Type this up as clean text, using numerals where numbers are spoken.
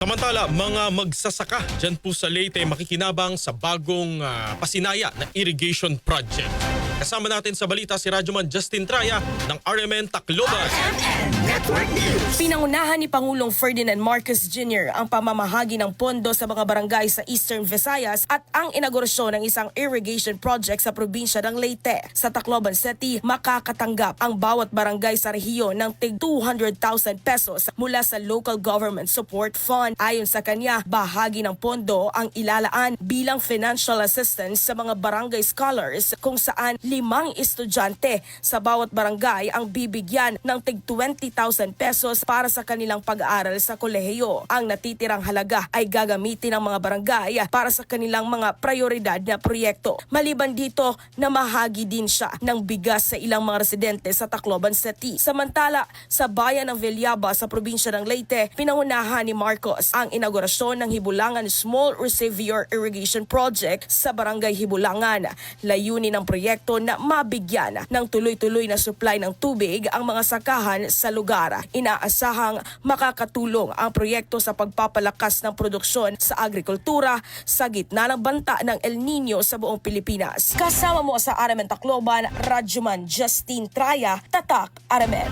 Samantala, mga magsasaka dyan po sa Leyte makikinabang sa bagong pasinaya na irrigation project. Kasama natin sa balita si Radyoman Justin Traya ng RMN Tacloban. Pinangunahan ni Pangulong Ferdinand Marcos Jr. ang pamamahagi ng pondo sa mga barangay sa Eastern Visayas at ang inaugurasyon ng isang irrigation project sa probinsya ng Leyte. Sa Tacloban City, makakatanggap ang bawat barangay sa rehiyon ng tig 200,000 pesos mula sa Local Government Support Fund. Ayon sa kanya, bahagi ng pondo ang ilalaan bilang financial assistance sa mga barangay scholars kung saan 5 estudyante sa bawat barangay ang bibigyan ng tig 20,000 pesos para sa kanilang pag-aaral sa kolehiyo. Ang natitirang halaga ay gagamitin ng mga barangay para sa kanilang mga prioridad na proyekto. Maliban dito, namahagi din siya ng bigas sa ilang mga residente sa Tacloban City. Samantala, sa bayan ng Villaba sa probinsya ng Leyte, pinangunahan ni Marcos ang inaugurasyon ng Hibulangan Small Reservoir Irrigation Project sa Barangay Hibulangan. Layunin ng proyekto na mabigyan ng tuloy-tuloy na supply ng tubig ang mga sakahan sa lugar. Inaasahang makakatulong ang proyekto sa pagpapalakas ng produksyon sa agrikultura sa gitna ng banta ng El Nino sa buong Pilipinas. Kasama mo sa RMN Tacloban, Radyoman Justin Traya, Tatak RMN.